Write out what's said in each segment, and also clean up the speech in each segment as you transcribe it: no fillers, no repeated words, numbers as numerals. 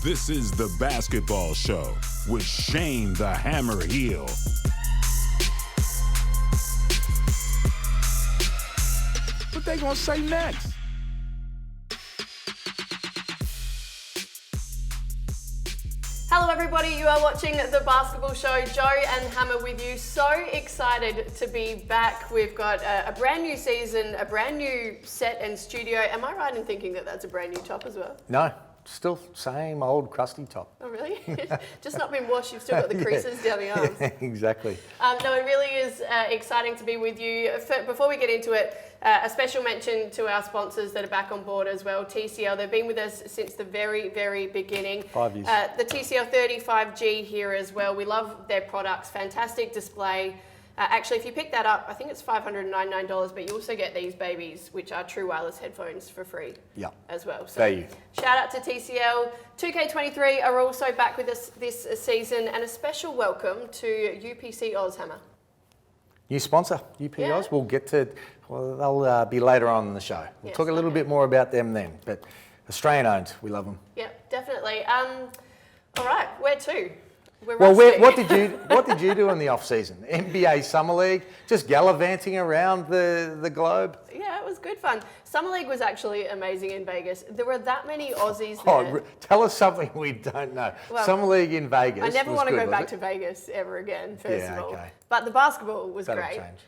This is The Basketball Show with Shane the Hammer Heel. What they gonna say next? Hello everybody, you are watching The Basketball Show. Joe and Hammer with you. So excited to be back. We've got a brand new season, a brand new set and studio. Am I right in thinking that that's a brand new top as well? No, still same old crusty top. Oh really? Just not been washed, you've still got the creases down the arms. Exactly. No, it really is exciting to be with you. Before we get into it, a special mention to our sponsors that are back on board as well. TCL, they've been with us since the very, very beginning. 5 years. The TCL 35G here as well. We love their products, fantastic display. Actually, if you pick that up, I think it's $599, but you also get these babies, which are true wireless headphones for free as well. So value. Shout out to TCL. 2K23 are also back with us this season, and a special welcome to UPC Oz, Hammer. New sponsor, UP Oz. We'll get to, well, they'll be later on in the show. We'll talk a little bit more about them then, but Australian owned, we love them. Yeah, definitely. All right, where to? Well, what did you do in the off season? NBA Summer League, just gallivanting around the globe. Yeah, it was good fun. Summer League was actually amazing in Vegas. There were that many Aussies there. Tell us something we don't know. Well, Summer League in Vegas. I never want to go back to to Vegas ever again. First of all, okay. But the basketball was That'll great. change.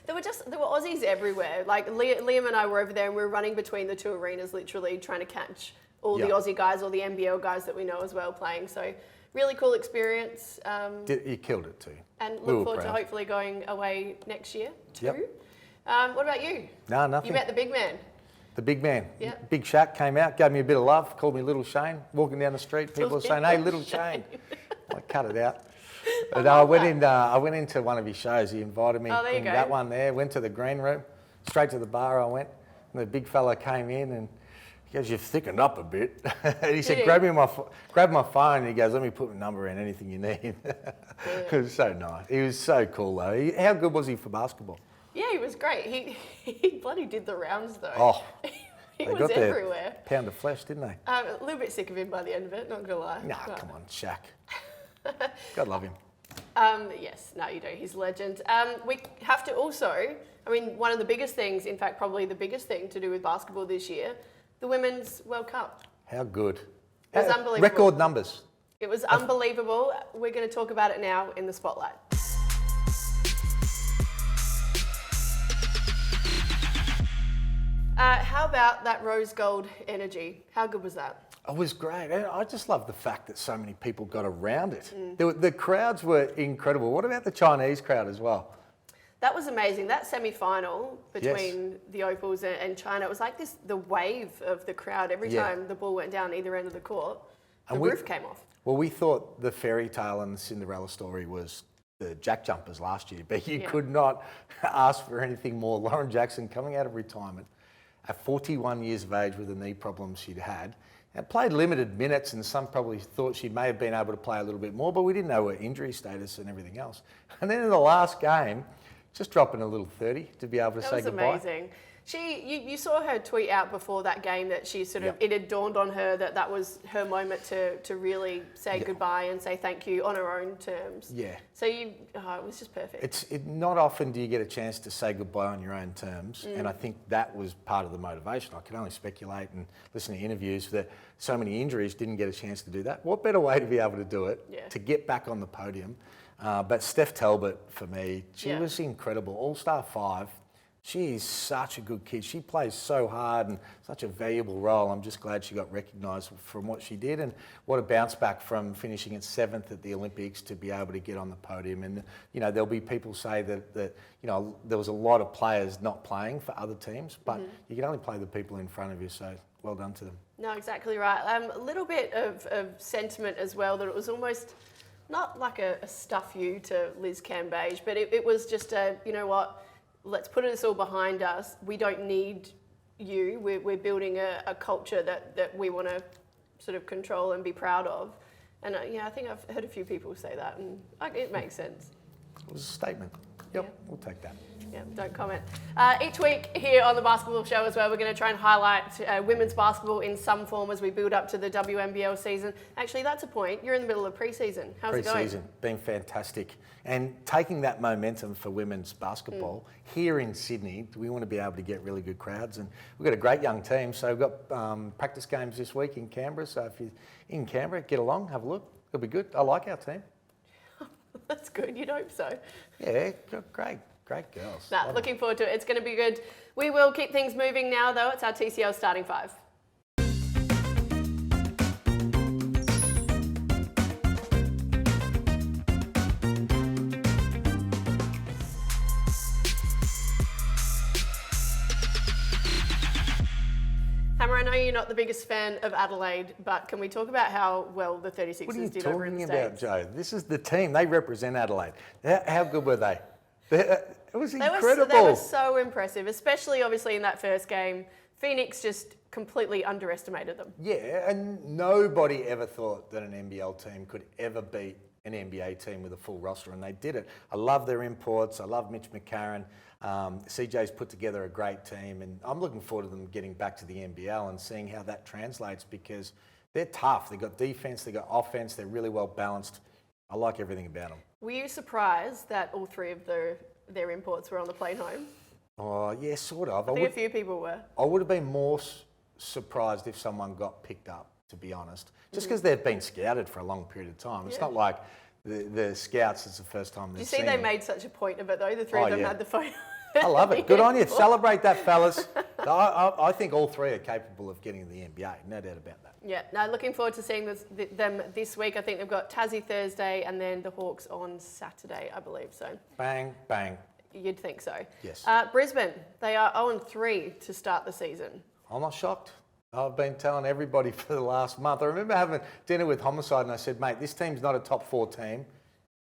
There were Aussies everywhere. Like Liam and I were over there, and we were running between the two arenas, literally trying to catch all the Aussie guys, all the NBL guys that we know as well playing. So. Really cool experience. You killed it too. And look forward to hopefully going away next year too. What about you? No, nothing. You met the big man. The big man. Yeah. Big Shaq came out, gave me a bit of love, called me Little Shane. Walking down the street, people are saying, "Hey, Little Shane." I cut it out. But I went into one of his shows. He invited me in that one there. Went to the green room, straight to the bar I went. And the big fella came in and he goes, "You've thickened up a bit." And he said, grab my phone. And he goes, "Let me put my number in, anything you need." It was so nice. He was so cool though. How good was he for basketball? Yeah, he was great. He bloody did the rounds though. Oh, he was everywhere. Pound of flesh, didn't they? A little bit sick of him by the end of it, not gonna lie. Nah, come on, Shaq. God love him. Yes, no, you do. He's a legend. We have to also, one of the biggest things, in fact, probably the biggest thing to do with basketball this year, the Women's World Cup. How good. It was unbelievable. Record numbers. It was unbelievable. We're going to talk about it now in the spotlight. How about that rose gold energy? How good was that? It was great. And I just love the fact that so many people got around it. The crowds were incredible. What about the Chinese crowd as well? That was amazing. That semi-final between the Opals and China, it was like the wave of the crowd every time the ball went down either end of the court. The roof came off. Well, we thought the fairy tale and the Cinderella story was the Jack Jumpers last year, but you could not ask for anything more. Lauren Jackson coming out of retirement at 41 years of age with the knee problems she'd had, and played limited minutes, and some probably thought she may have been able to play a little bit more, but we didn't know her injury status and everything else. And then in the last game, just dropping a little 30 to be able to say goodbye. That was amazing. You saw her tweet out before that game that she it had dawned on her that was her moment to really say goodbye and say thank you on her own terms. Yeah. So it was just perfect. Not often do you get a chance to say goodbye on your own terms, and I think that was part of the motivation. I can only speculate and listen to interviews that so many injuries didn't get a chance to do that. What better way to be able to do it, to get back on the podium? But Steph Talbot, for me, she was incredible. All-Star 5. She is such a good kid. She plays so hard and such a valuable role. I'm just glad she got recognised from what she did, and what a bounce back from finishing at 7th at the Olympics to be able to get on the podium. And there'll be people say that there was a lot of players not playing for other teams, but you can only play the people in front of you. So well done to them. No, exactly right. A little bit of sentiment as well that it was almost not like a stuff you to Liz Cambage, but it was just you know what. Let's put this all behind us. We don't need you. We're building a culture that we want to sort of control and be proud of. And I think I've heard a few people say that, and it makes sense. It was a statement. Yep, we'll take that. Yeah, don't comment. Each week here on the Basketball Show as well, we're going to try and highlight women's basketball in some form as we build up to the WNBL season. Actually, that's a point. You're in the middle of pre-season. How's it going? Pre-season, been fantastic. And taking that momentum for women's basketball here in Sydney, we want to be able to get really good crowds. And we've got a great young team. So we've got practice games this week in Canberra. So if you're in Canberra, get along, have a look. It'll be good. I like our team. That's good. You'd hope so. Yeah, great girls. Nah, looking forward to it. It's going to be good. We will keep things moving now, though. It's our TCL starting five. Hammer, I know you're not the biggest fan of Adelaide, but can we talk about how well the 36ers What are you did over in the talking about, States? Joe? This is the team. They represent Adelaide. How good were they? It was incredible. They were so impressive, especially obviously in that first game. Phoenix just completely underestimated them. Yeah, and nobody ever thought that an NBL team could ever beat an NBA team with a full roster, and they did it. I love their imports. I love Mitch McCarron. CJ's put together a great team, and I'm looking forward to them getting back to the NBL and seeing how that translates because they're tough. They've got defense, they've got offense, they're really well balanced. I like everything about them. Were you surprised that all three of their imports were on the plane home? Oh, yeah, sort of. I think a few people were. I would have been more surprised if someone got picked up, to be honest, just because they've been scouted for a long period of time. It's not like the scouts, it's the first time they've seen Did you see they them. made such a point of it, though? The three of them had the photo. I love it. Good on you. Celebrate that, fellas. I think all three are capable of getting to the NBA, no doubt about that. Yeah, no, looking forward to seeing them this week. I think they've got Tassie Thursday and then the Hawks on Saturday, I believe. So Bang, bang. You'd think so. Yes. Brisbane, they are 0-3 to start the season. I'm not shocked. I've been telling everybody for the last month. I remember having dinner with Homicide and I said, mate, this team's not a top 4 team.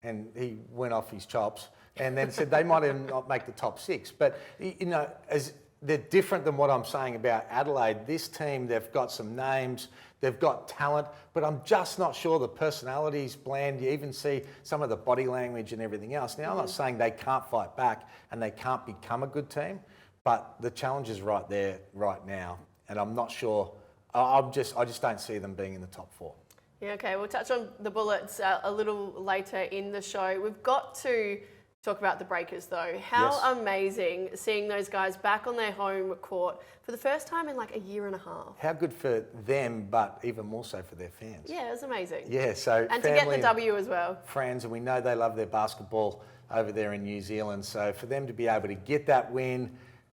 And he went off his chops and then said they might even not make the top 6. But, you know, as they're different than what I'm saying about Adelaide. This team, they've got some names, they've got talent, but I'm just not sure the personalities blend. You even see some of the body language and everything else. Now, I'm not saying they can't fight back and they can't become a good team, but the challenge is right there, right now. And I'm not sure, I just don't see them being in the top 4. Yeah, okay, we'll touch on the Bullets a little later in the show. We've got to talk about the Breakers though. How amazing seeing those guys back on their home court for the first time in like a year and a half. How good for them, but even more so for their fans. Yeah, it was amazing. Yeah, so and to get the W as well. Friends, and we know they love their basketball over there in New Zealand. So for them to be able to get that win,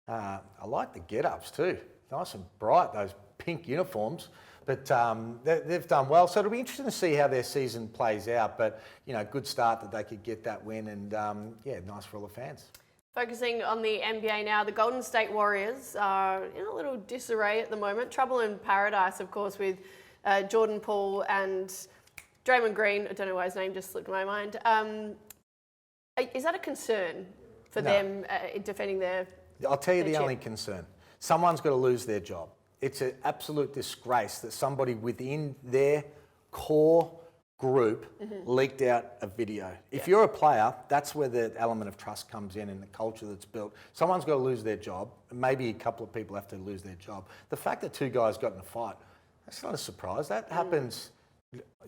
I like the get-ups too. Nice and bright, those pink uniforms. But they've done well. So it'll be interesting to see how their season plays out. But, you know, good start that they could get that win. And, yeah, nice for all the fans. Focusing on the NBA now, the Golden State Warriors are in a little disarray at the moment. Trouble in paradise, of course, with Jordan Poole and Draymond Green. I don't know why his name just slipped my mind. Is that a concern for them defending their I'll tell you the chip? only concern. Someone's got to lose their job. It's an absolute disgrace that somebody within their core group leaked out a video. If you're a player, that's where the element of trust comes in and the culture that's built. Someone's got to lose their job. Maybe a couple of people have to lose their job. The fact that 2 guys got in a fight, that's not a surprise. That happens,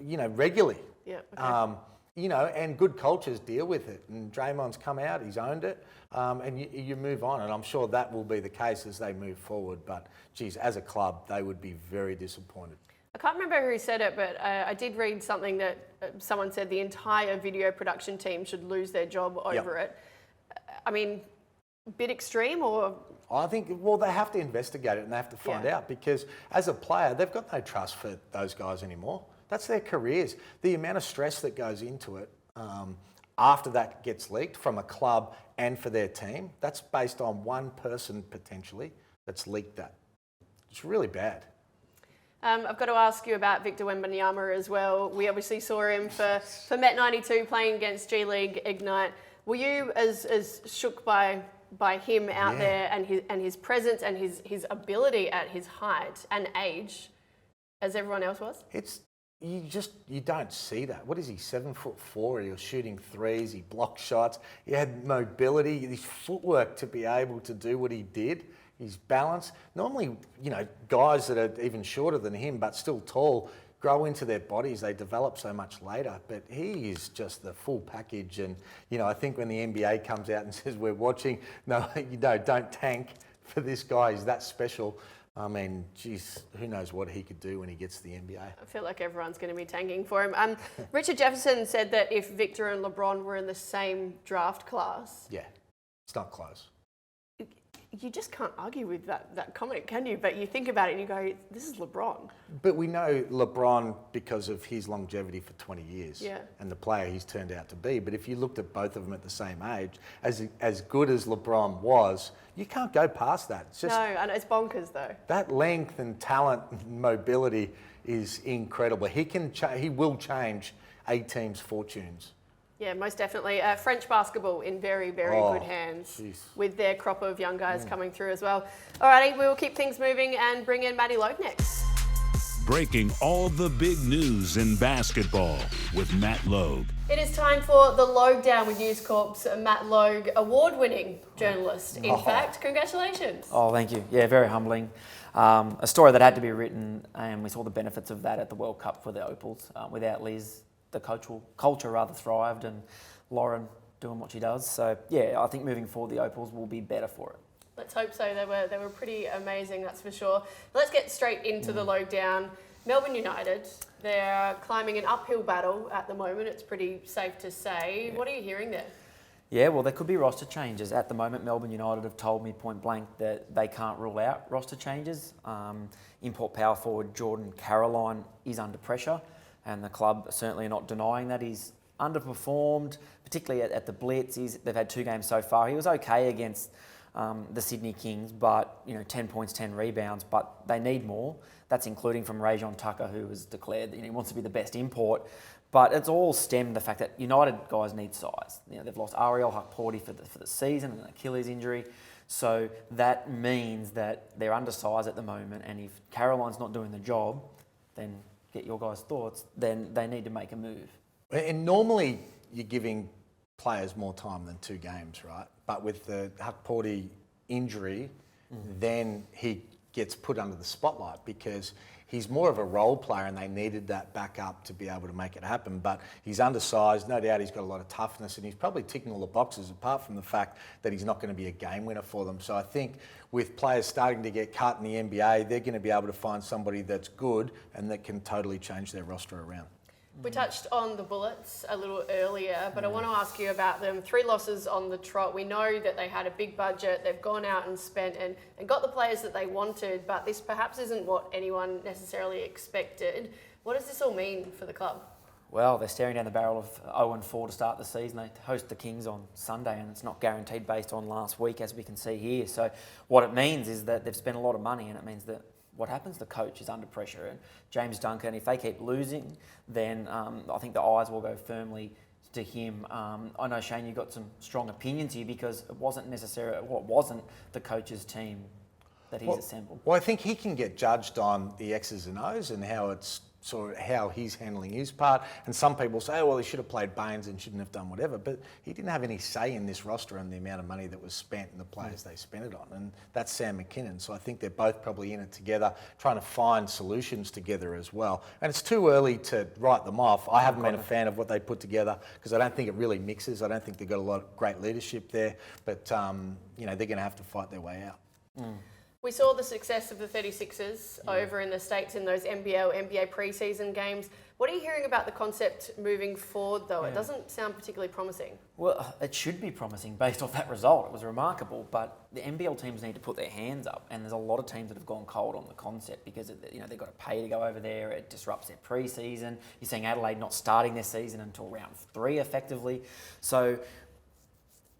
you know, regularly. Yeah. Okay. You know, and good cultures deal with it. And Draymond's come out, he's owned it, and you move on. And I'm sure that will be the case as they move forward. But, geez, as a club, they would be very disappointed. I can't remember who said it, but I did read something that someone said the entire video production team should lose their job over it. I mean, a bit extreme or... I think, well, they have to investigate it and they have to find out because as a player, they've got no trust for those guys anymore. That's their careers. The amount of stress that goes into it after that gets leaked from a club and for their team, that's based on one person potentially that's leaked that. It's really bad. I've got to ask you about Victor Wembanyama as well. We obviously saw him for Met 92 playing against G League Ignite. Were you as shook by him out there and his presence and his ability at his height and age as everyone else was? You don't see that. What is he, 7'4"? He was shooting threes, he blocked shots, he had mobility, his footwork to be able to do what he did, his balance. Normally, guys that are even shorter than him but still tall grow into their bodies, they develop so much later, but he is just the full package. And, I think when the NBA comes out and says, we're watching, don't tank for this guy, he's that special. I mean, geez, who knows what he could do when he gets to the NBA. I feel like everyone's going to be tanking for him. Richard Jefferson said that if Victor and LeBron were in the same draft class... Yeah, it's not close. You just can't argue with that comment, can you? But you think about it and you go, this is LeBron. But we know LeBron because of his longevity for 20 years and the player he's turned out to be. But if you looked at both of them at the same age, as good as LeBron was, you can't go past that. It's just, no, and it's bonkers though. That length and talent and mobility is incredible. He will change a team's fortunes. Yeah, most definitely. French basketball in very, very good hands with their crop of young guys coming through as well. Alrighty, we will keep things moving and bring in Matty Logue next. Breaking all the big news in basketball with Matt Logue. It is time for the Lowdown with News Corp's Matt Logue, award-winning journalist. In fact, congratulations. Oh, thank you. Yeah, very humbling. A story that had to be written, and we saw the benefits of that at the World Cup for the Opals. Without Liz, the culture rather thrived, and Lauren doing what she does. So yeah, I think moving forward, the Opals will be better for it. Let's hope so. They were pretty amazing, that's for sure. Let's get straight into the Lowdown. Melbourne United, they're climbing an uphill battle at the moment. It's pretty safe to say. Yeah. What are you hearing there? Yeah, well, there could be roster changes. At the moment, Melbourne United have told me point blank that they can't rule out roster changes. Import power forward Jordan Caroline is under pressure, and the club certainly are not denying that. He's underperformed, particularly at the Blitz. They've had 2 games so far. He was okay against the Sydney Kings, but 10 points, 10 rebounds, but they need more. That's including from Rajon Tucker, who has declared that he wants to be the best import. But it's all stemmed the fact that United guys need size. They've lost Ariel Hukporti for the season, an Achilles injury. So that means that they're undersized at the moment, and if Caroline's not doing the job, then get your guys' thoughts, then they need to make a move. And normally you're giving players more time than 2 games, right? But with the Hukporti injury, then he gets put under the spotlight because he's more of a role player and they needed that backup to be able to make it happen. But he's undersized, no doubt he's got a lot of toughness, and he's probably ticking all the boxes apart from the fact that he's not going to be a game winner for them. So I think with players starting to get cut in the NBA, they're going to be able to find somebody that's good and that can totally change their roster around. We touched on the Bullets a little earlier, but I want to ask you about them. 3 losses on the trot. We know that they had a big budget. They've gone out and spent and got the players that they wanted, but this perhaps isn't what anyone necessarily expected. What does this all mean for the club? Well, they're staring down the barrel of 0-4 to start the season. They host the Kings on Sunday, and it's not guaranteed based on last week, as we can see here. So what it means is that they've spent a lot of money, and it means that what happens, the coach is under pressure. And James Duncan, if they keep losing, then I think the eyes will go firmly to him. I know, Shane, you've got some strong opinions here because it wasn't the coach's team that he's assembled. Well, I think he can get judged on the X's and O's and how it's sort of how he's handling his part. And some people say, well, he should have played Baines and shouldn't have done whatever. But he didn't have any say in this roster and the amount of money that was spent and the players they spent it on. And that's Sam McKinnon. So I think they're both probably in it together, trying to find solutions together as well. And it's too early to write them off. I haven't been a fan of what they put together because I don't think it really mixes. I don't think they've got a lot of great leadership there. But, they're going to have to fight their way out. We saw the success of the 36ers over in the States in those NBA preseason games. What are you hearing about the concept moving forward, though? It doesn't sound particularly promising. Well, it should be promising based off that result. It was remarkable, but the NBL teams need to put their hands up, and there's a lot of teams that have gone cold on the concept because they've got to pay to go over there. It disrupts their preseason. You're seeing Adelaide not starting their season until round 3, effectively. So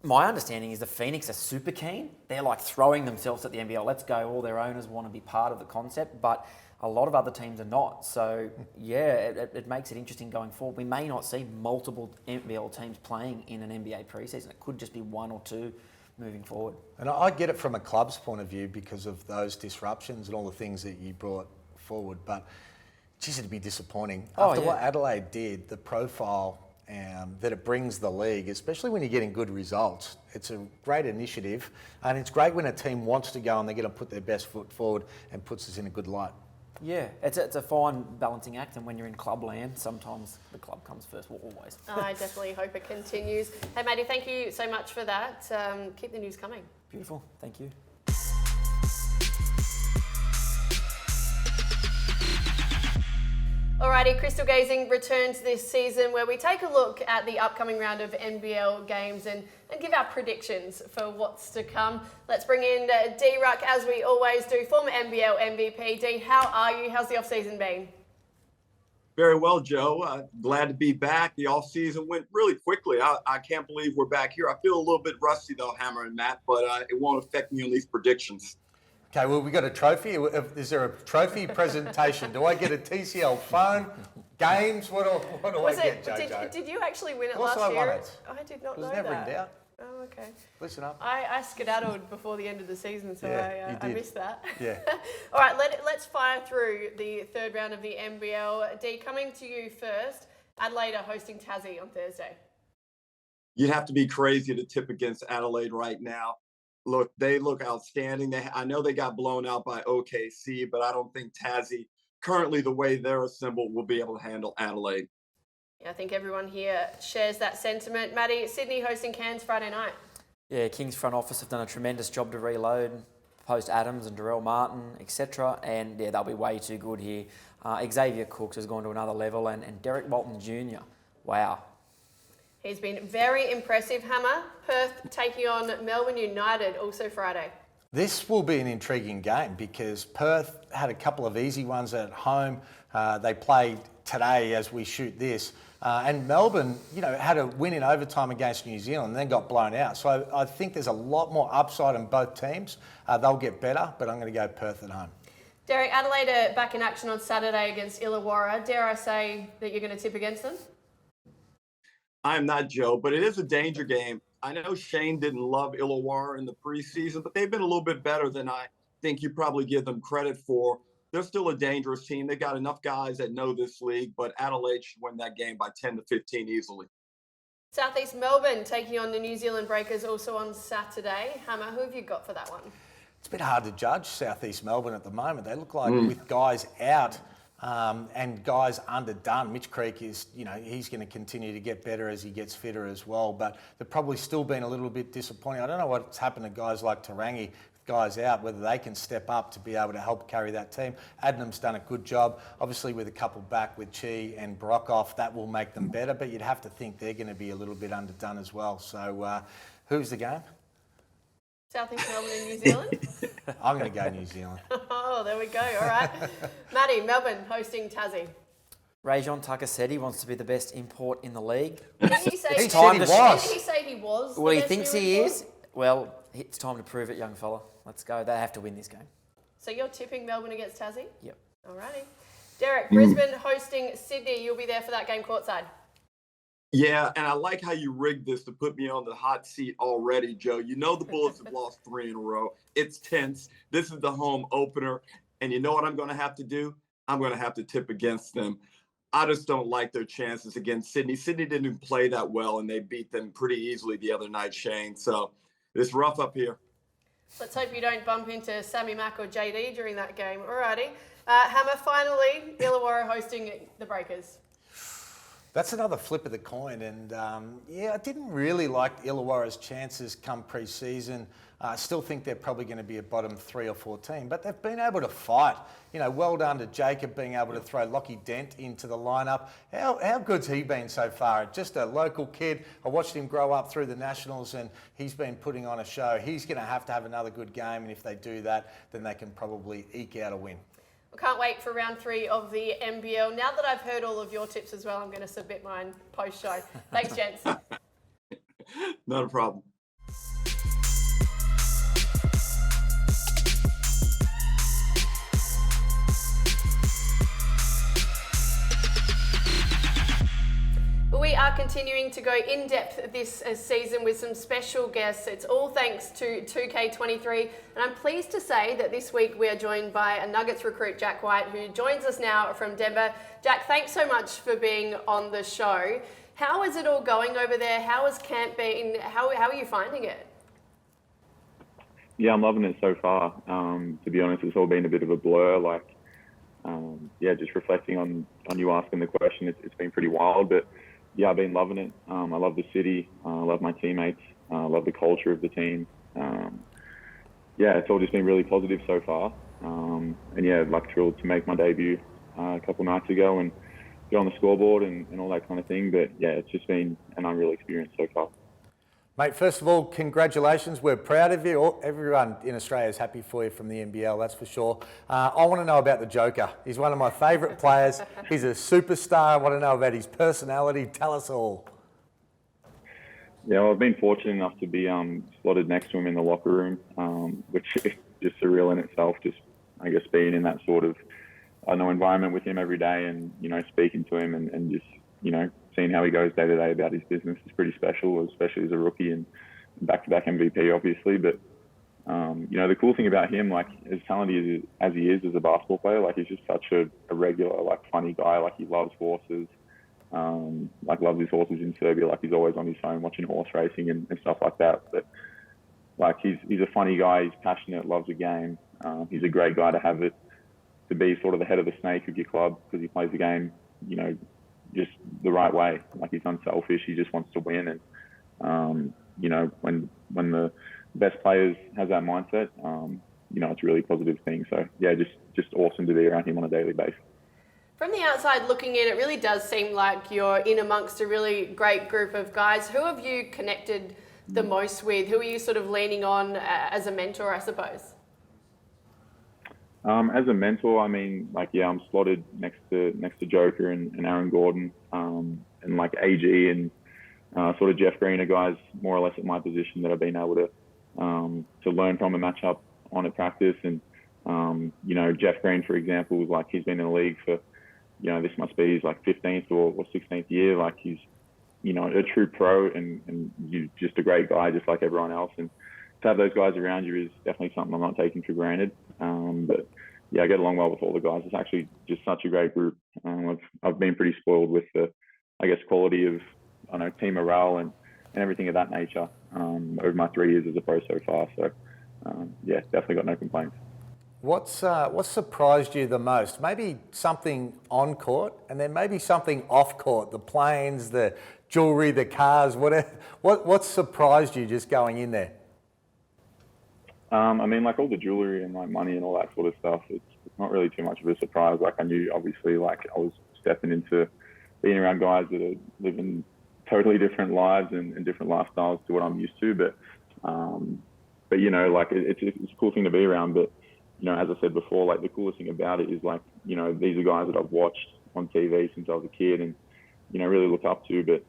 my understanding is the Phoenix are super keen. They're like throwing themselves at the NBL. Let's go. All their owners want to be part of the concept, but a lot of other teams are not. So, it makes it interesting going forward. We may not see multiple NBL teams playing in an NBA preseason. It could just be 1 or 2 moving forward. And I get it from a club's point of view because of those disruptions and all the things that you brought forward. But Geez, it'd be disappointing. Oh, After yeah. what Adelaide did, the profile that it brings the league, especially when you're getting good results, it's a great initiative. And it's great when a team wants to go and they're going to put their best foot forward and puts us in a good light. Yeah, it's a fine balancing act, and when you're in club land, sometimes the club comes first, well, always. I definitely hope it continues. Hey, Maddie, thank you so much for that. Keep the news coming. Beautiful, thank you. Alrighty, Crystal Gazing returns this season where we take a look at the upcoming round of NBL games and give our predictions for what's to come. Let's bring in D-Ruck as we always do, former NBL MVP. D, how are you? How's the off-season been? Very well, Joe. Glad to be back. The off-season went really quickly. I can't believe we're back here. I feel a little bit rusty, though, Hammer and Matt, but it won't affect me on these predictions. Okay, well, we got a trophy. Is there a trophy presentation? Do I get a TCL phone? Games? What do I get, JoJo? Did you actually win it Of course last I year? won it. I did not It was know never that. in doubt. Oh, okay. Listen up. I skedaddled before the end of the season, so Yeah, I you did. missed that. Yeah. All right, let's fire through the third round of the NBL. D, coming to you first. Adelaide are hosting Tassie on Thursday. You'd have to be crazy to tip against Adelaide right now. Look, they look outstanding. I know they got blown out by OKC, but I don't think Tassie, currently the way they're assembled, will be able to handle Adelaide. Yeah, I think everyone here shares that sentiment. Maddie, Sydney hosting Cairns Friday night. Yeah, King's front office have done a tremendous job to reload, post Adams and Darrell Martin, etc. And yeah, they'll be way too good here. Xavier Cooks has gone to another level, and Derek Walton Jr. Wow. He's been very impressive, Hammer. Perth taking on Melbourne United, also Friday. This will be an intriguing game because Perth had a couple of easy ones at home. They played today as we shoot this. And Melbourne, had a win in overtime against New Zealand and then got blown out. So I think there's a lot more upside on both teams. They'll get better, but I'm going to go Perth at home. Derek, Adelaide are back in action on Saturday against Illawarra. Dare I say that you're going to tip against them? I'm not, Joe, but it is a danger game. I know Shane didn't love Illawarra in the preseason, but they've been a little bit better than I think you probably give them credit for. They're still a dangerous team. They got enough guys that know this league, but Adelaide should win that game by 10 to 15 easily. Southeast Melbourne taking on the New Zealand Breakers also on Saturday. Hammer, who have you got for that one? It's a bit hard to judge Southeast Melbourne at the moment. They look like with guys out and guys underdone. Mitch Creek is, he's going to continue to get better as he gets fitter as well. But they've probably still been a little bit disappointing. I don't know what's happened to guys like Tarangi, guys out, whether they can step up to be able to help carry that team. Adnam's done a good job. Obviously, with a couple back with Chi and Brockhoff, that will make them better. But you'd have to think they're going to be a little bit underdone as well. So who's the game? Southeast Melbourne and New Zealand? I'm going to go New Zealand. Oh, there we go. All right. Maddie, Melbourne hosting Tassie. Rajon Tucker said he wants to be the best import in the league. Didn't he say He said he was. Didn't he say he was? Well, the he best thinks new he import? is. Well, it's time to prove it, young fella. Let's go. They have to win this game. So you're tipping Melbourne against Tassie? Yep. Alrighty. Derek, Brisbane hosting Sydney. You'll be there for that game courtside. Yeah, and I like how you rigged this to put me on the hot seat already, Joe. You know the Bullets have lost 3 in a row. It's tense. This is the home opener. And you know what I'm going to have to do? I'm going to have to tip against them. I just don't like their chances against Sydney. Sydney didn't play that well, and they beat them pretty easily the other night, Shane. So it's rough up here. Let's hope you don't bump into Sammy Mack or JD during that game. Alrighty. Hammer, finally, Illawarra hosting the Breakers. That's another flip of the coin, and I didn't really like Illawarra's chances come pre-season. I still think they're probably going to be a bottom 3 or 4 team, but they've been able to fight. Well done to Jacob being able to throw Lockie Dent into the lineup. How good's he been so far? Just a local kid. I watched him grow up through the Nationals, and he's been putting on a show. He's going to have another good game, and if they do that, then they can probably eke out a win. I can't wait for round 3 of the NBL. Now that I've heard all of your tips as well, I'm going to submit mine post-show. Thanks, gents. Not a problem. We are continuing to go in depth this season with some special guests. It's all thanks to 2K23, and I'm pleased to say that this week we are joined by a Nuggets recruit, Jack White, who joins us now from Denver. Jack, thanks so much for being on the show. How is it all going over there? How has camp been? How are you finding it? Yeah, I'm loving it so far. To be honest, it's all been a bit of a blur. Just reflecting on you asking the question, it's been pretty wild. But yeah, I've been loving it. I love the city. I love my teammates. I love the culture of the team. It's all just been really positive so far. Thrilled to make my debut a couple nights ago and get on the scoreboard and all that kind of thing. But yeah, it's just been an unreal experience so far. Mate, first of all, congratulations. We're proud of you. Everyone in Australia is happy for you from the NBL, that's for sure. I want to know about the Joker. He's one of my favourite players. He's a superstar. I want to know about his personality. Tell us all. Yeah, well, I've been fortunate enough to be slotted next to him in the locker room, which is just surreal in itself. Just, I guess, being in that sort of, environment with him every day and, speaking to him and just, seeing how he goes day to day about his business is pretty special, especially as a rookie and back-to-back MVP, obviously. But, the cool thing about him, as talented as he is as a basketball player, he's just such a regular, funny guy. He loves horses, loves his horses in Serbia. He's always on his phone watching horse racing and stuff like that. But, he's a funny guy. He's passionate, loves the game. He's a great guy to be sort of the head of the snake of your club because he plays the game, just the right way. He's unselfish. He just wants to win. And, when the best players have that mindset, it's a really positive thing. So, yeah, just awesome to be around him on a daily basis. From the outside looking in, it really does seem like you're in amongst a really great group of guys. Who have you connected the most with? Who are you sort of leaning on as a mentor, I suppose? As a mentor, I'm slotted next to Joker and Aaron Gordon, and AG and sort of Jeff Green are guys more or less at my position that I've been able to learn from and match up on at practice. And Jeff Green, for example, he's been in the league for this must be his 15th or 16th year. He's a true pro and you're just a great guy, just like everyone else. And to have those guys around you is definitely something I'm not taking for granted. But yeah, I get along well with all the guys. It's actually just such a great group. I've been pretty spoiled with the, quality of, team morale and everything of that nature over my 3 years as a pro so far. So definitely got no complaints. What's surprised you the most? Maybe something on court and then maybe something off court, the planes, the jewellery, the cars, whatever. What's surprised you just going in there? All the jewellery and money and all that sort of stuff, it's not really too much of a surprise. I knew, obviously, I was stepping into being around guys that are living totally different lives and different lifestyles to what I'm used to. But it's a cool thing to be around. But, as I said before, the coolest thing about it is, these are guys that I've watched on TV since I was a kid and, really look up to. But,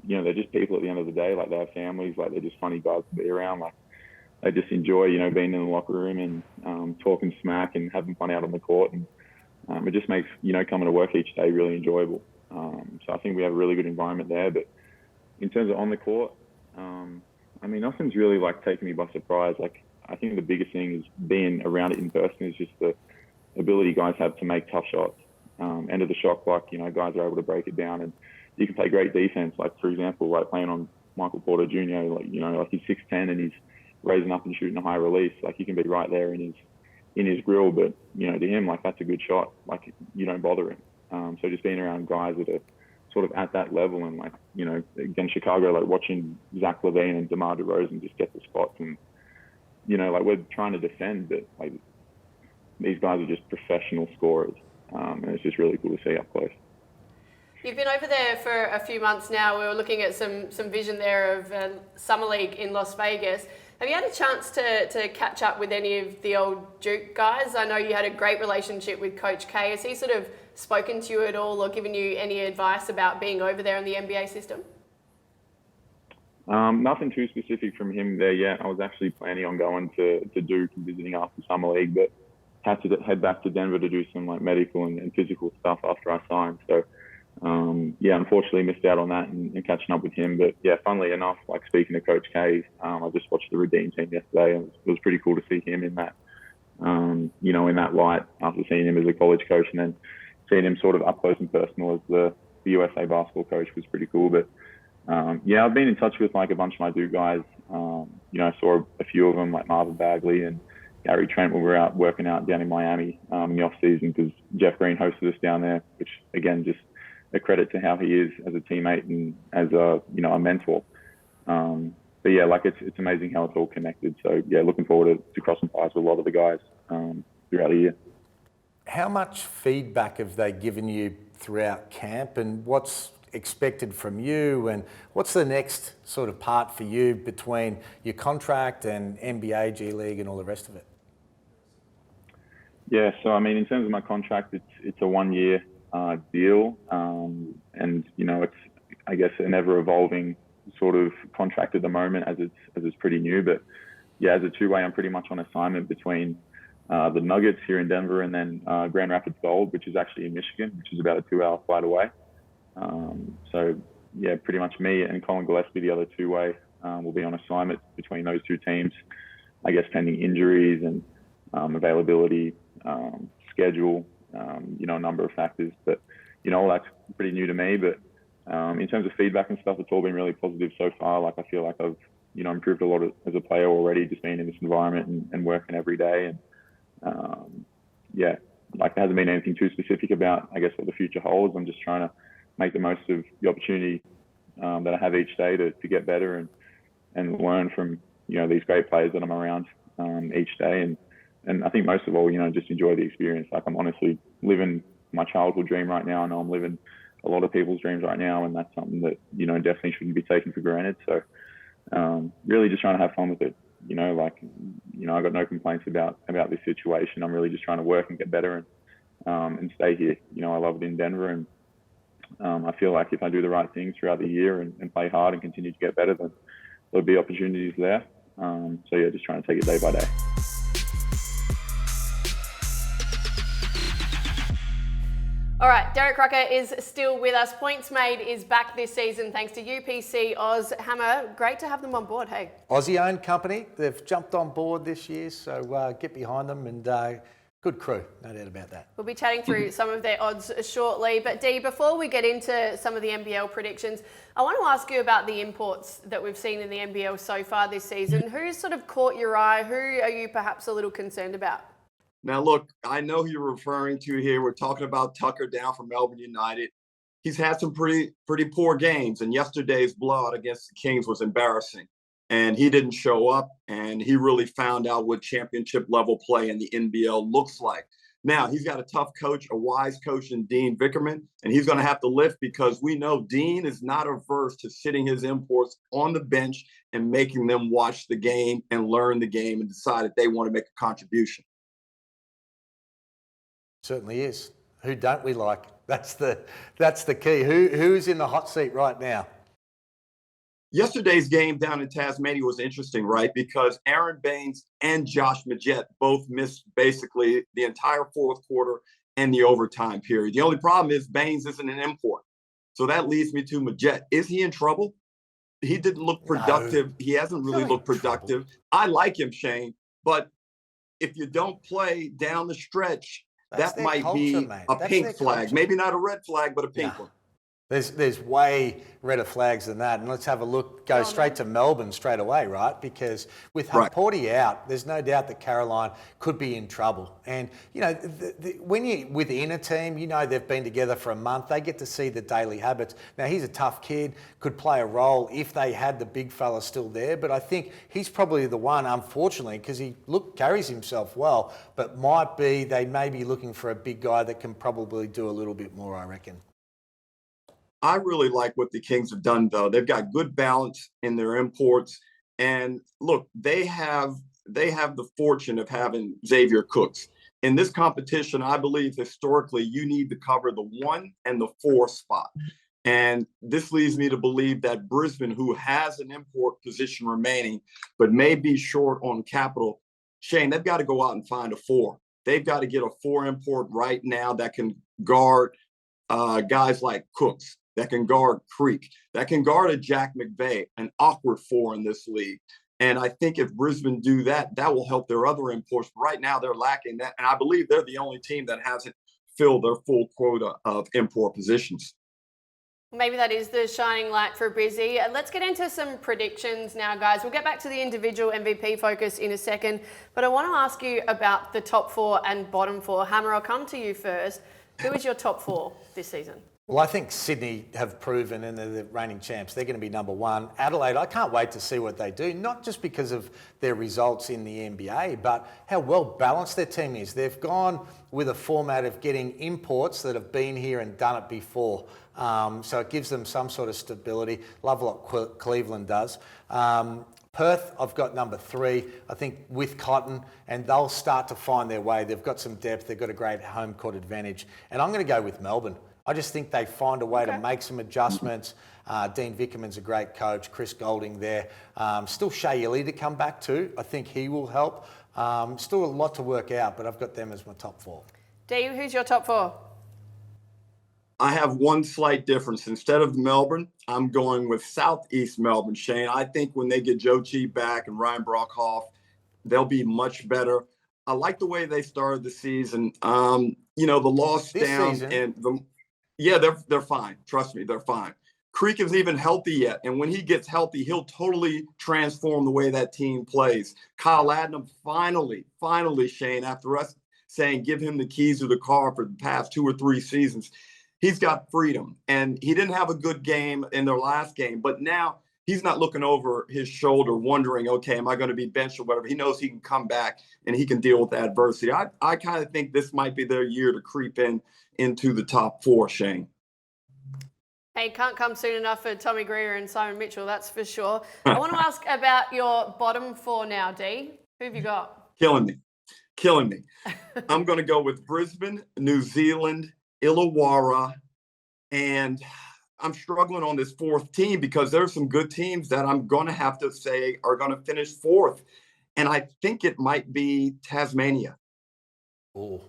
they're just people at the end of the day. They have families. They're just funny guys to be around. They just enjoy, being in the locker room and talking smack and having fun out on the court. And it just makes, coming to work each day really enjoyable. So I think we have a really good environment there. But in terms of on the court, nothing's really taken me by surprise. I think the biggest thing is being around it in person is just the ability guys have to make tough shots. End of the shot clock, guys are able to break it down and you can play great defense. For example, playing on Michael Porter Jr., he's 6'10" and he's raising up and shooting a high release. You can be right there in his grill, but to him, that's a good shot. You don't bother him. So just being around guys that are sort of at that level and against Chicago, watching Zach LaVine and DeMar DeRozan just get the spots and we're trying to defend, but these guys are just professional scorers, and it's just really cool to see up close. You've been over there for a few months now. We were looking at some vision there of Summer League in Las Vegas. Have you had a chance to catch up with any of the old Duke guys? I know you had a great relationship with Coach K. Has he sort of spoken to you at all or given you any advice about being over there in the NBA system? Nothing too specific from him there yet. I was actually planning on going to Duke and visiting after Summer League, but had to head back to Denver to do some medical and physical stuff after I signed. So yeah, unfortunately missed out on that and catching up with him. But yeah, funnily enough, like speaking to Coach K, I just watched the Redeem team yesterday, and it was pretty cool to see him in that, in that light after seeing him as a college coach, and then seeing him sort of up close and personal as the USA basketball coach was pretty cool. But yeah, I've been in touch with like a bunch of my Duke guys. I saw a few of them like Marvin Bagley and Gary Trent when we were out working out down in Miami in the off season, because Jeff Green hosted us down there, which again, just a credit to how he is as a teammate and as a mentor. But yeah, like it's amazing how it's all connected. So yeah, looking forward to crossing paths with a lot of the guys throughout the year. How much feedback have they given you throughout camp, and what's expected from you, and what's the next sort of part for you between your contract and NBA, G League and all the rest of it? Yeah, so I mean, in terms of my contract, it's a 1 year deal, and it's, I guess, an ever evolving sort of contract at the moment as it's pretty new. But yeah, as a two-way, I'm pretty much on assignment between the Nuggets here in Denver and then Grand Rapids Gold, which is actually in Michigan, which is about a 2-hour flight away. So yeah, pretty much me and Colin Gillespie, the other two-way, will be on assignment between those two teams, I guess, pending injuries and availability, schedule, a number of factors. But all that's pretty new to me. But in terms of feedback and stuff, it's all been really positive so far. Like, I feel like I've improved a lot as a player already, just being in this environment and working every day. And yeah, like, there hasn't been anything too specific about, I guess, what the future holds. I'm just trying to make the most of the opportunity that I have each day to get better and learn from these great players that I'm around each day. And I think most of all, just enjoy the experience. Like, I'm honestly living my childhood dream right now. I know I'm living a lot of people's dreams right now, and that's something that definitely shouldn't be taken for granted. So really just trying to have fun with it. I got no complaints about this situation. I'm really just trying to work and get better and stay here. I love it in Denver, and I feel like if I do the right things throughout the year and play hard and continue to get better, then there'll be opportunities there. So yeah, just trying to take it day by day. All right, Derek Rucker is still with us. Points Made is back this season thanks to UPC Oz. Hammer, great to have them on board, hey? Aussie-owned company. They've jumped on board this year, so get behind them, and good crew, no doubt about that. We'll be chatting through some of their odds shortly. But Dee, before we get into some of the NBL predictions, I want to ask you about the imports that we've seen in the NBL so far this season. Who's sort of caught your eye? Who are you perhaps a little concerned about? Now, look, I know who you're referring to here. We're talking about Tucker down from Melbourne United. He's had some pretty poor games, and yesterday's blowout against the Kings was embarrassing. And he didn't show up, and he really found out what championship level play in the NBL looks like. Now, he's got a tough coach, a wise coach in Dean Vickerman, and he's going to have to lift, because we know Dean is not averse to sitting his imports on the bench and making them watch the game and learn the game and decide if they want to make a contribution. Certainly is. Who don't we like? That's the key. Who's in the hot seat right now? Yesterday's game down in Tasmania was interesting, right? Because Aaron Baines and Josh Majette both missed basically the entire fourth quarter and the overtime period. The only problem is Baines isn't an import. So that leads me to Majette. Is he in trouble? He didn't look productive. No. He hasn't really looked productive. I like him, Shane, but if you don't play down the stretch, that might be a pink flag. Maybe not a red flag, but a pink one. There's way redder flags than that. And let's have a look, go straight to Melbourne straight away, right? Because with Porty out, there's no doubt that Caroline could be in trouble. And, when you're within a team, they've been together for a month. They get to see the daily habits. Now, he's a tough kid, could play a role if they had the big fella still there. But I think he's probably the one, unfortunately, because he carries himself well, but they may be looking for a big guy that can probably do a little bit more, I reckon. I really like what the Kings have done, though. They've got good balance in their imports. And look, they have the fortune of having Xavier Cooks. In this competition, I believe historically you need to cover the 1 and the 4 spot. And this leads me to believe that Brisbane, who has an import position remaining, but may be short on capital, Shane, they've got to go out and find a 4. They've got to get a 4 import right now that can guard guys like Cooks that can guard Creek, that can guard a Jack McVay, an awkward 4 in this league. And I think if Brisbane do that, that will help their other imports. Right now, they're lacking that. And I believe they're the only team that hasn't filled their full quota of import positions. Maybe that is the shining light for Brizzy. Let's get into some predictions now, guys. We'll get back to the individual MVP focus in a second, but I want to ask you about the top 4 and bottom 4. Hammer, I'll come to you first. Who is your top 4 this season? Well, I think Sydney have proven, and they're the reigning champs, they're going to be number 1. Adelaide, I can't wait to see what they do, not just because of their results in the NBA, but how well balanced their team is. They've gone with a format of getting imports that have been here and done it before. So it gives them some sort of stability. Love what Cleveland does. Perth, I've got number 3, I think, with Cotton, and they'll start to find their way. They've got some depth. They've got a great home court advantage. And I'm going to go with Melbourne. I just think they find a way to make some adjustments. Dean Vickerman's a great coach. Chris Golding there. Still Shea Ili to come back to. I think he will help. Still a lot to work out, but I've got them as my top 4. Dee, who's your top 4? I have one slight difference. Instead of Melbourne, I'm going with Southeast Melbourne, Shane. I think when they get Joe Chi back and Ryan Brockhoff, they'll be much better. I like the way they started the season. The loss This down season? and they're fine. Trust me, they're fine. Creek isn't even healthy yet, and when he gets healthy, he'll totally transform the way that team plays. Kyle Adnam finally, Shane, after us saying give him the keys to the car for the past 2 or 3 seasons, he's got freedom. And he didn't have a good game in their last game, but now he's not looking over his shoulder wondering, okay, am I going to be benched or whatever? He knows he can come back and he can deal with adversity. I kind of think this might be their year to creep into the top 4, Shane. Hey, can't come soon enough for Tommy Greer and Simon Mitchell, that's for sure. I want to ask about your bottom 4 now, Dee. Who have you got? Killing me. I'm going to go with Brisbane, New Zealand, Illawarra, and I'm struggling on this 4th team because there's some good teams that I'm going to have to say are going to finish 4th. And I think it might be Tasmania. Oh,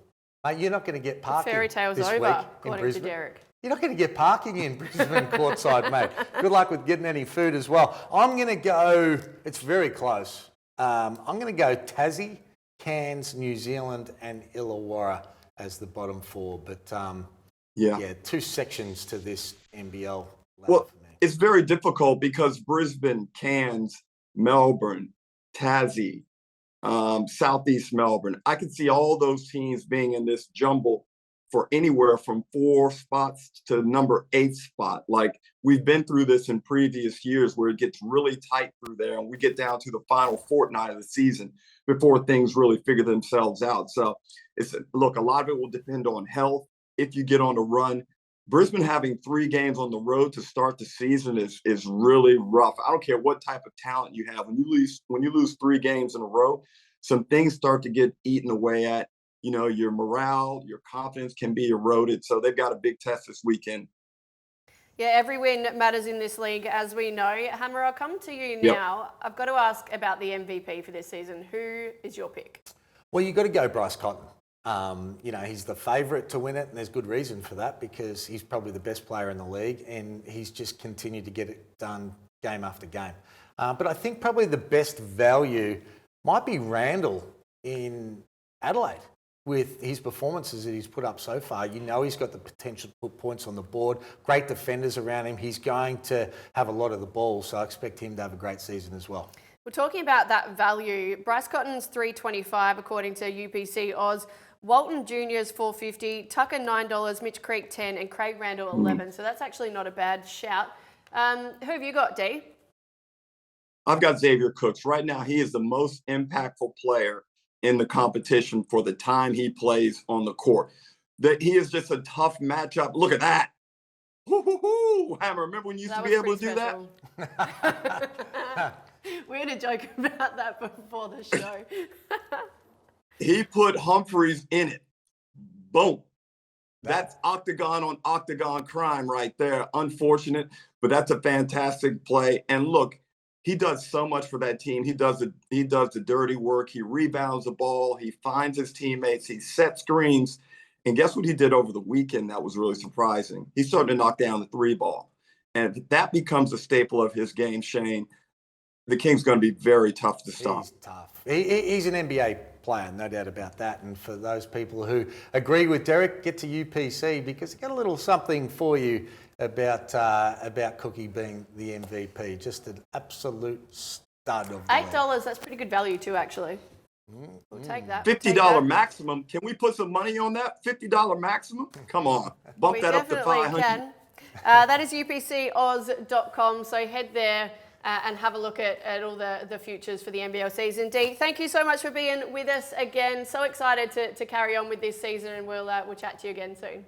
you're not going to get parking. Fairy tale's this over, week in according to Brisbane. Derek. You're not going to get parking in Brisbane courtside, mate. Good luck with getting any food as well. I'm going to go, it's very close. I'm going to go Tassie, Cairns, New Zealand, and Illawarra as the bottom 4. But 2 sections to this NBL. Well, for me. it's very difficult because Brisbane, Cairns, Melbourne, Tassie, Southeast Melbourne, I can see all those teams being in this jumble for anywhere from 4 spots to number 8 spot. Like we've been through this in previous years where it gets really tight through there and we get down to the final fortnight of the season before things really figure themselves out. So a lot of it will depend on health. If you get on a run, Brisbane having 3 games on the road to start the season is really rough. I don't care what type of talent you have. When you lose 3 games in a row, some things start to get eaten away at. Your morale, your confidence can be eroded. So they've got a big test this weekend. Yeah, every win matters in this league, as we know. Hammer, I'll come to you now. Yep. I've got to ask about the MVP for this season. Who is your pick? Well, you've got to go Bryce Cotton. He's the favourite to win it, and there's good reason for that because he's probably the best player in the league, and he's just continued to get it done game after game. But I think probably the best value might be Randall in Adelaide. With his performances that he's put up so far, he's got the potential to put points on the board. Great defenders around him. He's going to have a lot of the ball, so I expect him to have a great season as well. We're talking about that value. Bryce Cotton's $3.25 according to UPC Oz. Walton Jr.'s $4.50, Tucker $9, Mitch Creek $10, and Craig Randall $11. So that's actually not a bad shout. Who have you got, Dee? I've got Xavier Cooks. Right now, he is the most impactful player in the competition for the time he plays on the court. That he is just a tough matchup. Look at that. Hammer, remember when you used to be able to do that? We had a joke about that before the show. He put Humphreys in it. Boom. That's octagon on octagon crime right there. Unfortunate, but that's a fantastic play. And look, he does so much for that team. He does the dirty work. He rebounds the ball. He finds his teammates. He sets screens. And guess what he did over the weekend that was really surprising? He started to knock down the 3-ball. And if that becomes a staple of his game, Shane, the Kings going to be very tough to stop. He's tough. He's an NBA player, no doubt about that. And for those people who agree with Derek, get to UPC because they got a little something for you about Cookie being the MVP. Just an absolute stud of $8. That's pretty good value too, actually. We'll take that. $50 maximum. Can we put some money on that? $50 maximum? Come on. Bump that up to 500. Can. That is upcoz.com. So head there and have a look at all the futures for the NBL season. Dee, thank you so much for being with us again. So excited to carry on with this season, and we'll chat to you again soon.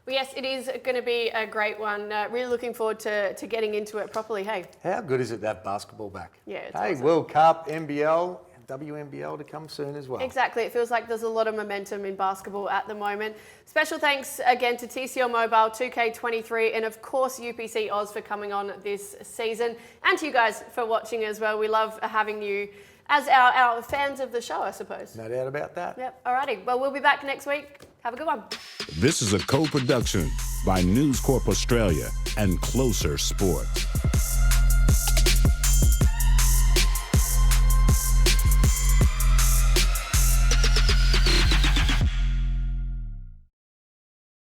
Well, yes, it is going to be a great one. Really looking forward to getting into it properly. Hey, how good is it to have basketball back? Yeah, it's hey, awesome. World Cup, NBL, WNBL to come soon as well. Exactly. It feels like there's a lot of momentum in basketball at the moment. Special thanks again to TCL Mobile, 2K23, and of course UPC Oz for coming on this season, and to you guys for watching as well. We love having you as our fans of the show, I suppose. No doubt about that. Yep. Alrighty. Well, we'll be back next week. Have a good one. This is a co-production by News Corp Australia and Closer Sports.